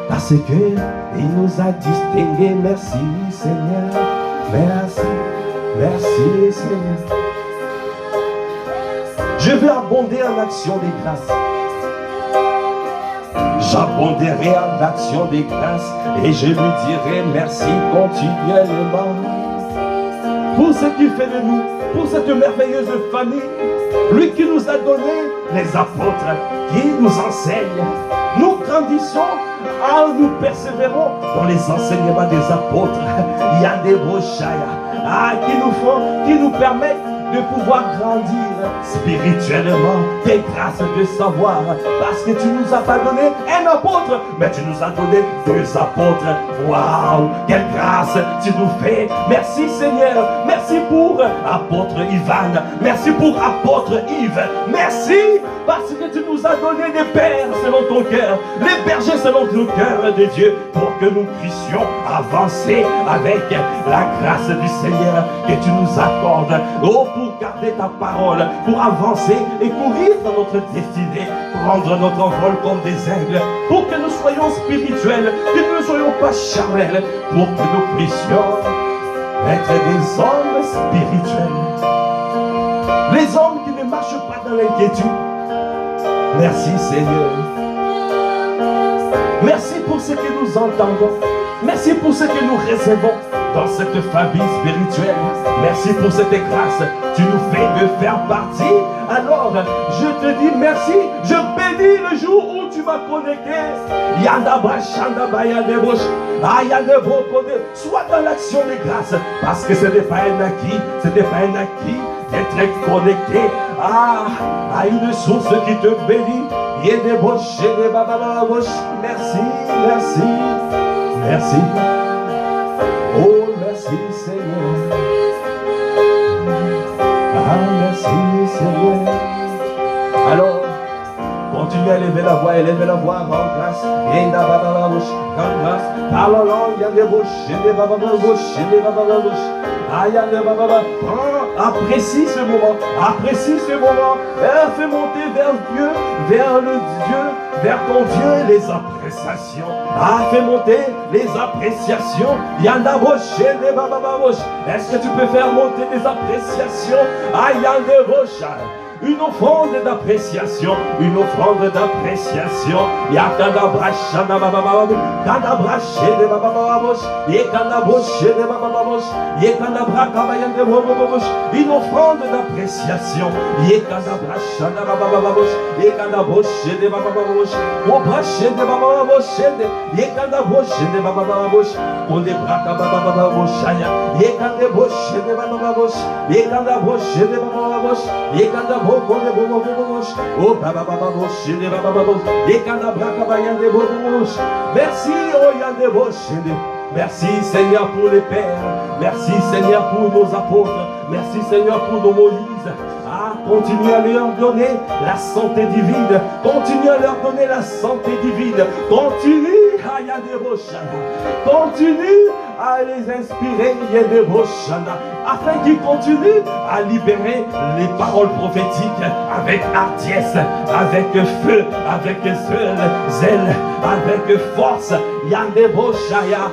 parce que il nous a distingués. Merci Seigneur, merci, merci Seigneur. Je vais abonder en action des grâces. J'abonderai en action des grâces et je lui dirai merci continuellement pour ce qu'il fait de nous, pour cette merveilleuse famille. Lui qui nous a donné les apôtres, qui nous enseigne. Nous grandissons, nous persévérons dans les enseignements des apôtres. Il y a des brochaya qui nous permettent de pouvoir grandir spirituellement, des grâces de savoir, parce que tu nous as pas donné un apôtre, mais tu nous as donné 2 apôtres. Waouh, quelle grâce tu nous fais. Merci Seigneur, merci pour apôtre Ivan, merci pour apôtre Yves, merci parce que tu nous as donné des pères selon ton cœur, les bergers selon ton cœur de Dieu, pour que nous puissions avancer avec la grâce du Seigneur que tu nous accordes. Oh, pour garder ta parole, pour avancer et courir dans notre destinée, prendre notre envol comme des aigles, pour que nous soyons spirituels, que nous ne soyons pas charnels, pour que nous puissions être des hommes spirituels, les hommes qui ne marchent pas dans l'inquiétude. Merci Seigneur. Merci pour ce que nous entendons. Merci pour ce que nous recevons dans cette famille spirituelle. Merci pour cette grâce. Tu nous fais de faire partie. Alors, je te dis merci. Je bénis le jour où tu m'as connecté. Sois dans l'action des grâces. Parce que ce n'est pas un acquis. Ce n'est pas un acquis d'être connecté à une source qui te bénit. Merci, merci, merci. Oh, merci Seigneur. Merci Seigneur. Alors, continue à élever la voix, élevez la voix en grâce. En grâce. Parle en langue, il y a des bouches, apprécie ce moment, apprécie ce moment. Fais monter vers Dieu, vers le Dieu, vers ton Dieu les appréciations. Fais monter les appréciations. Est-ce que tu peux faire monter des appréciations? une offrande d'appréciation, une offrande d'appréciation. Yakadabrashana babababou, kadabrashede babababosh, yekadaboshede babababosh, yekadabrakabayande babababosh, une offrande d'appréciation. Yekadabrashana babababosh, yekadaboshede babababosh, obrashede babababoshede, yekadaboshede babababosh, odebraka babababoshaya, yekadaboshede babababosh, yekadaboshede babababosh, yekadabokode babababosh, oh babababoshede babababosh, yekadabrakabayande babababosh. Merci, oh yandeboshede. Merci Seigneur pour les pères, merci Seigneur pour nos apôtres, merci Seigneur pour nos Moïse. Ah, continue à leur donner la santé divine, continue à leur donner la santé divine, continue à continue à les inspirer afin qu'ils continuent à libérer les paroles prophétiques avec hardiesse, avec feu, avec zèle, avec force. Yandeboshaya.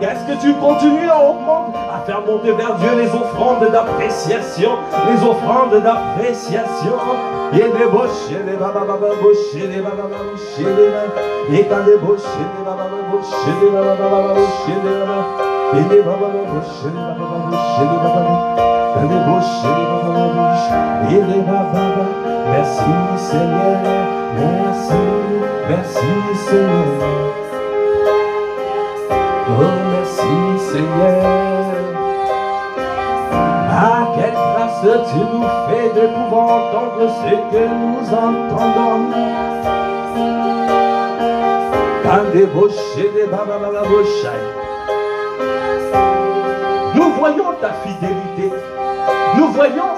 Qu'est-ce que tu continues à augmenter, à faire monter vers Dieu les offrandes d'appréciation, les offrandes d'appréciation. Merci Seigneur, merci, merci Seigneur. Oh merci Seigneur. Ah quelle grâce tu nous fais de pouvoir entendre ce que nous entendons. Nous voyons ta fidélité, nous voyons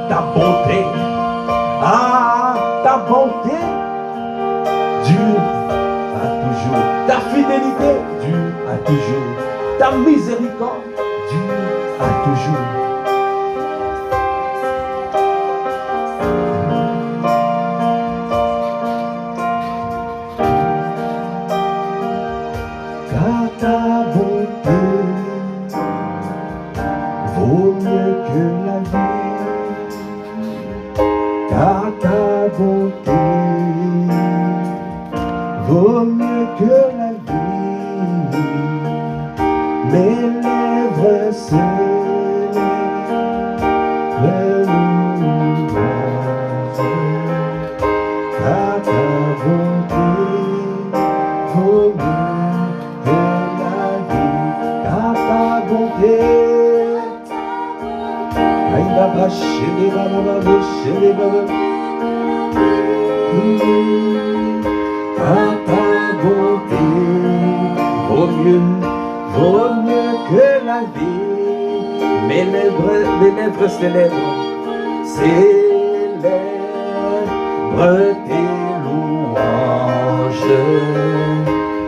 ta bonté. Ah, ta bonté dure à toujours. Ta fidélité dure à toujours. Ta miséricorde dure à toujours. Car ta bonté vaut mieux que la vie. Car ta bonté vaut mieux que la vie. Mes lèvres célèbrent le louange. Car ta bonté vaut mieux que la vie. Car ta bonté à ta bonté vaut mieux que la vie. Mes lèvres célèbrent tes louanges.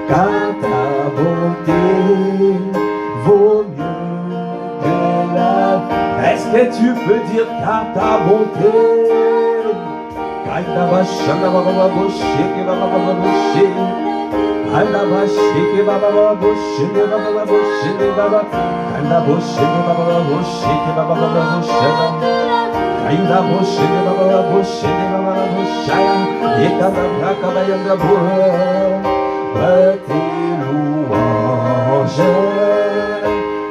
Car ta bonté vaut mieux que la vie. Est-ce que tu peux dire car ta bonté?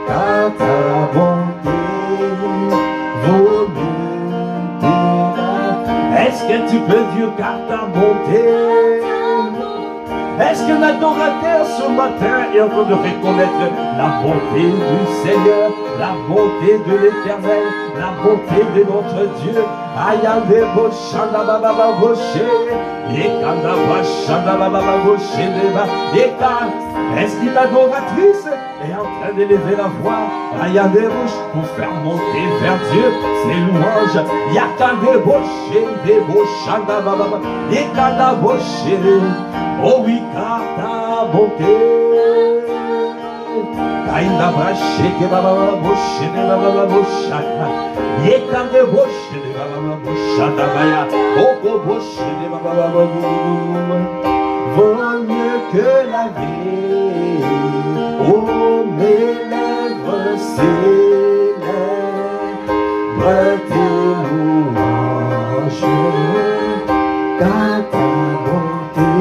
Car ta bonté vaut mieux que la vie. Est-ce que tu peux dire car ta bonté? Est-ce qu'un adorateur ce matin est en train de reconnaître la bonté du Seigneur, la bonté de l'Éternel, la bonté de notre Dieu? Ayande boshanda baba boshe, yekanda bashanda baba boshe deba, yekanda. Est-ce qu'une adoratrice est en train d'élever la voix? Ayande bosh pour faire monter vers Dieu ses louanges. Yakande boshe de boshanda baba, yekanda boshe. Oh oui, car ta bonté. Kainda basheke baba boshe de baba boshaka. Yekande boshe de baba boshaka baya. Oko boshe de baba vaut mieux que la vie. Oh mes lèvres célèbre tes louanges, car ta bonté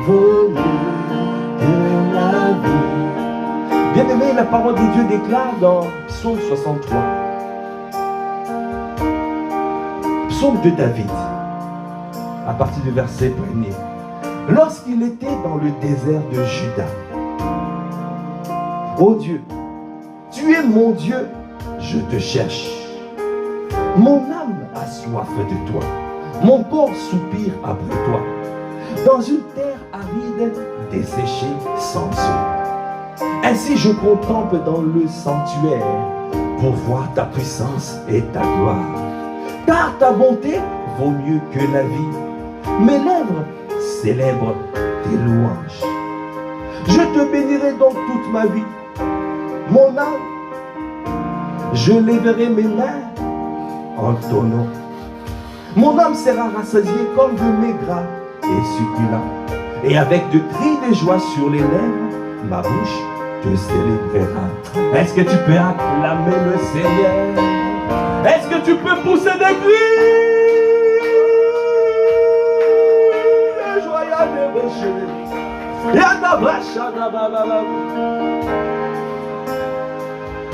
vaut mieux que la vie. Bien-aimé, la parole de Dieu déclare dans Psaume 63, Psaume de David, à partir du verset 1er. Lorsqu'il était dans le désert de Juda, ô Dieu, tu es mon Dieu, je te cherche. Mon âme a soif de toi, mon corps soupire après toi, dans une terre aride, desséchée sans eau. Ainsi je contemple dans le sanctuaire pour voir ta puissance et ta gloire. Car ta bonté vaut mieux que la vie. Mes lèvres célèbrent tes louanges. Je te bénirai donc toute ma vie. Mon âme, je lèverai mes mains en ton nom. Mon âme sera rassasiée comme de mets gras et succulents. Et avec de cris de joie sur les lèvres, ma bouche te célébrera. Est-ce que tu peux acclamer le Seigneur? Est-ce que tu peux pousser des cris de joie et de bécher?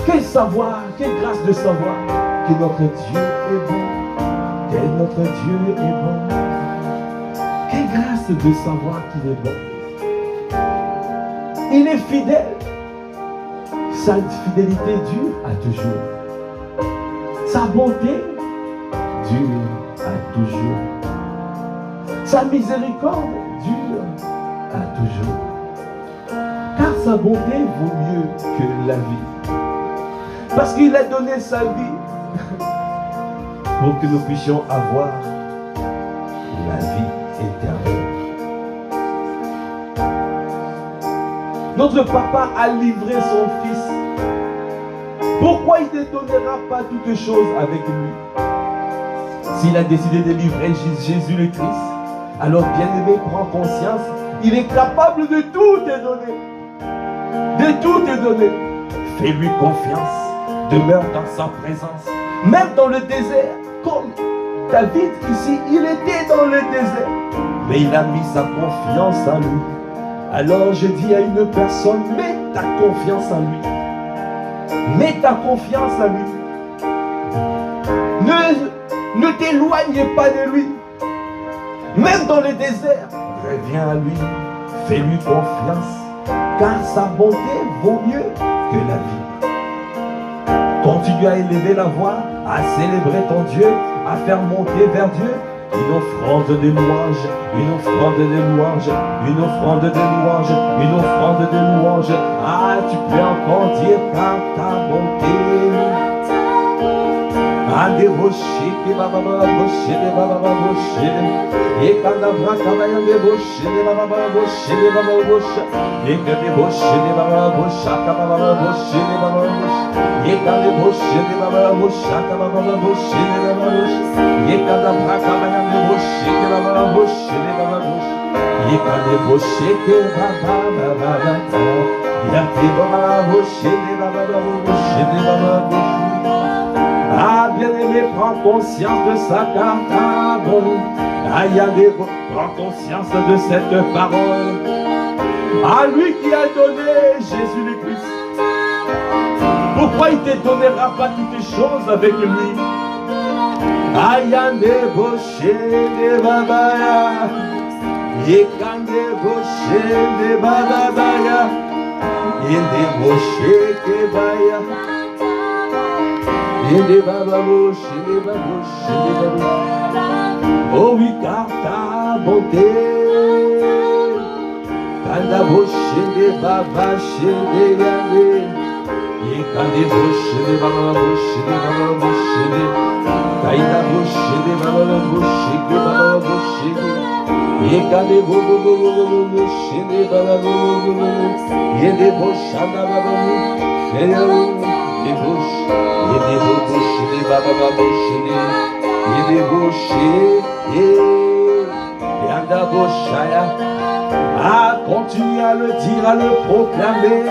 Quel savoir, quelle grâce de savoir que notre Dieu est bon, que notre Dieu est bon. Quelle grâce de savoir qu'il est bon. Il est fidèle. Sa fidélité dure à toujours. Sa bonté dure à toujours. Sa miséricorde dure à toujours. Car sa bonté vaut mieux que la vie. Parce qu'il a donné sa vie pour que nous puissions avoir la vie éternelle. Notre papa a livré son fils. Pourquoi il ne donnera pas toutes choses avec lui? S'il a décidé de livrer Jésus le Christ, alors bien-aimé, prends conscience, il est capable de tout te donner. De tout te donner. Fais-lui confiance. Demeure dans sa présence. Même dans le désert, comme David ici, il était dans le désert. Mais il a mis sa confiance en lui. Alors je dis à une personne, mets ta confiance en lui. Mets ta confiance en lui. Ne t'éloigne pas de lui. Même dans le désert, reviens à lui. Fais-lui confiance. Car sa bonté vaut mieux que la vie. Continue à élever la voix, à célébrer ton Dieu, à faire monter vers Dieu une offrande de louange, une offrande de louange, une offrande de louange, une offrande de louange. Ah, tu peux encore dire par ta bonté. Ande boshi ki baba boshi de baba boshi de ekanda braka bayande boshi de baba boshi de baba boshi ekande boshi de baba boshi ka baba boshi de baba boshi ekande boshi de baba boshi ka baba boshi de baba boshi ekanda braka bayande boshi de baba boshi de baba boshi ekande boshi ke baba baba yati baba boshi de baba boshi de baba boshi. Ah, bien-aimé, prends conscience de sa parole. Aïe, prends conscience de cette parole. À lui qui a donné Jésus le Christ. Pourquoi il ne te donnera pas toutes les choses avec lui? Aïe, boché de babaya. Yekande boché de babaya. Yende boché de baya. Oh oui, car ta bonté, Kanda boche de baba chede yande, Yekande boche de baba boche de baba boche de, Kaida boche de baba boche de baba boche de, Yekande bobo bobo boche de baba bobo, Yende boche anda baba boche. Des bouches, et des bouches, des baba bouches, et des bouches, et anda bouchaya. Ah, continue à le dire, à le proclamer.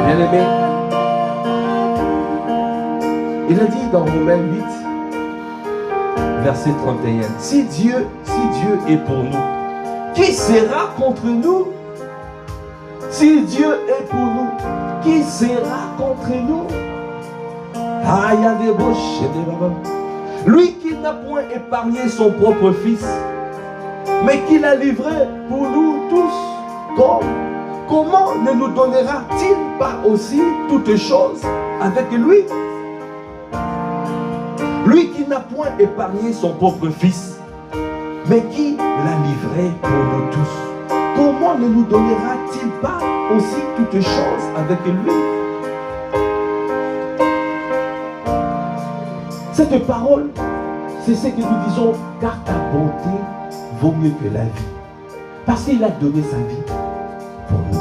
Bien-aimé, il a dit dans Romains 8, verset 31, si Dieu est pour nous, qui sera contre nous? Si Dieu est pour nous, qui sera contre nous? Lui qui n'a point épargné son propre fils, mais qui l'a livré pour nous tous, comment ne nous donnera-t-il pas aussi toutes choses avec lui? Lui qui n'a point épargné son propre fils, mais qui l'a livré pour nous tous, comment ne nous donnera-t-il pas aussi toutes choses avec lui? Cette parole, c'est ce que nous disons, car ta bonté vaut mieux que la vie. Parce qu'il a donné sa vie pour nous,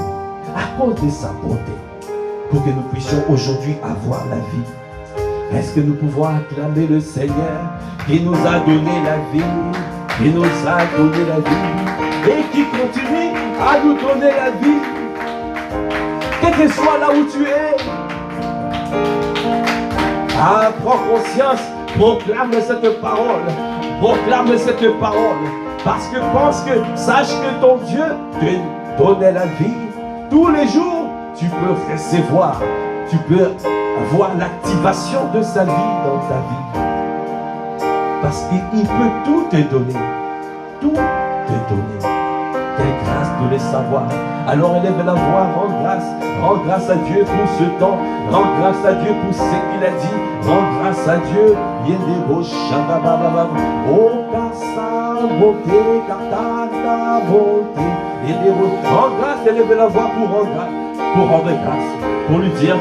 à cause de sa bonté, pour que nous puissions aujourd'hui avoir la vie. Est-ce que nous pouvons acclamer le Seigneur qui nous a donné la vie, qui nous a donné la vie et qui continue à nous donner la vie, quel que soit là où tu es? Ah, prends conscience, proclame cette parole, parce que sache que ton Dieu te donnait la vie. Tous les jours, tu peux recevoir, tu peux avoir l'activation de sa vie dans ta vie. Parce qu'il peut tout te donner, tout te donner. Quelle grâce de le savoir. Alors élève la voix, rends grâce à Dieu pour ce temps, rends grâce à Dieu pour ce qu'il a dit, rends grâce à Dieu. Rends grâce, élève la voix pour rendre grâce, pour lui dire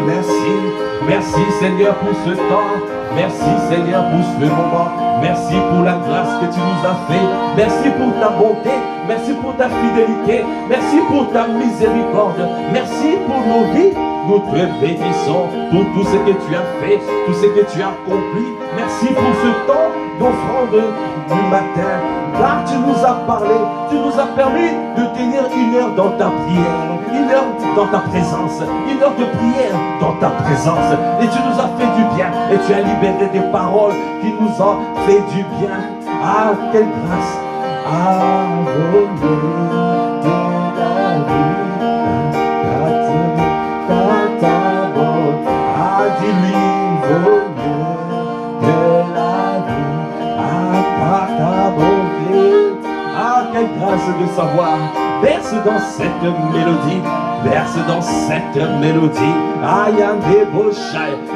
merci Seigneur pour ce temps, merci Seigneur pour ce moment, merci pour la grâce que tu nous as fait, merci pour ta bonté, merci pour ta fidélité, merci pour ta miséricorde, merci pour nos vies. Nous te bénissons pour tout ce que tu as fait, tout ce que tu as accompli. Merci pour ce temps d'offrande du matin. Là, tu nous as parlé, tu nous as permis de tenir une heure dans ta prière, une heure dans ta présence, une heure de prière dans ta présence. Et tu nous as fait du bien, et tu as libéré des paroles qui nous ont fait du bien. Ah, quelle grâce! Ah, dis-lui, vaut mieux que la vie. Ah, ta bonté. Ah, quelle grâce de savoir. Verse dans cette mélodie. Verse dans cette mélodie.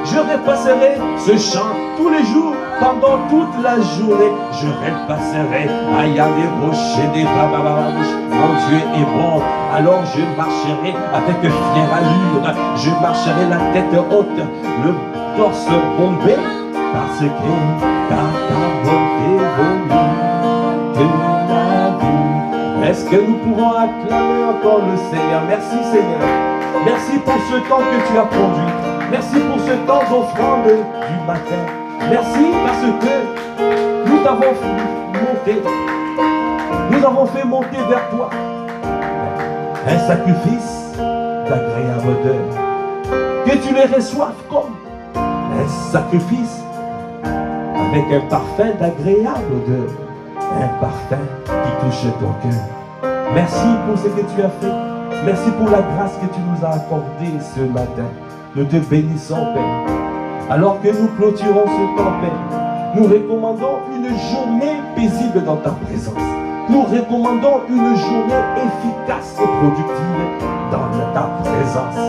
Je repasserai ce chant tous les jours, pendant toute la journée. Je repasserai. Mon Dieu est bon. Alors je marcherai avec fière allure. Je marcherai la tête haute, le torse bombé, parce que ta bonté vaut mieux que la vie. Est-ce que nous pouvons acclamer encore le Seigneur? Merci Seigneur. Merci pour ce temps que tu as conduit. Merci pour ce temps d'offrande du matin. Merci parce que nous t'avons monté. Nous avons fait monter vers toi un sacrifice d'agréable odeur. Que tu les reçoives comme un sacrifice avec un parfum d'agréable odeur. Un parfum qui touche ton cœur. Merci pour ce que tu as fait. Merci pour la grâce que tu nous as accordée ce matin. Nous te bénissons, Père. Alors que nous clôturons ce temps, Père, nous recommandons une journée paisible dans ta présence. Nous recommandons une journée efficace et productive dans ta présence.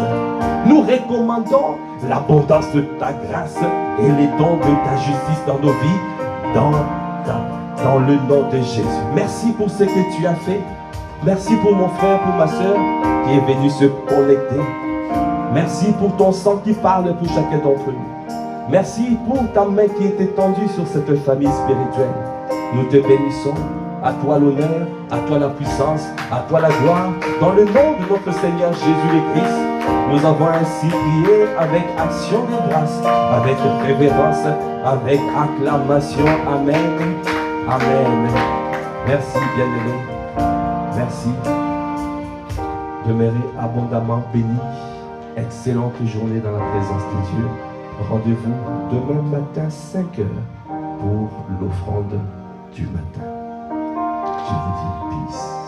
Nous recommandons l'abondance de ta grâce et les dons de ta justice dans nos vies, dans le nom de Jésus. Merci pour ce que tu as fait. Merci pour mon frère, pour ma soeur qui est venu se connecter. Merci pour ton sang qui parle pour chacun d'entre nous. Merci pour ta main qui est étendue sur cette famille spirituelle. Nous te bénissons. À toi l'honneur, à toi la puissance, à toi la gloire. Dans le nom de notre Seigneur Jésus-le-Christ, nous avons ainsi prié avec action de grâce, avec révérence, avec acclamation. Amen. Amen. Merci, bien-aimé. Merci. Demeurez abondamment bénis. Excellente journée dans la présence de Dieu. Rendez-vous demain matin 5 heures pour l'offrande du matin. Je vous dis peace.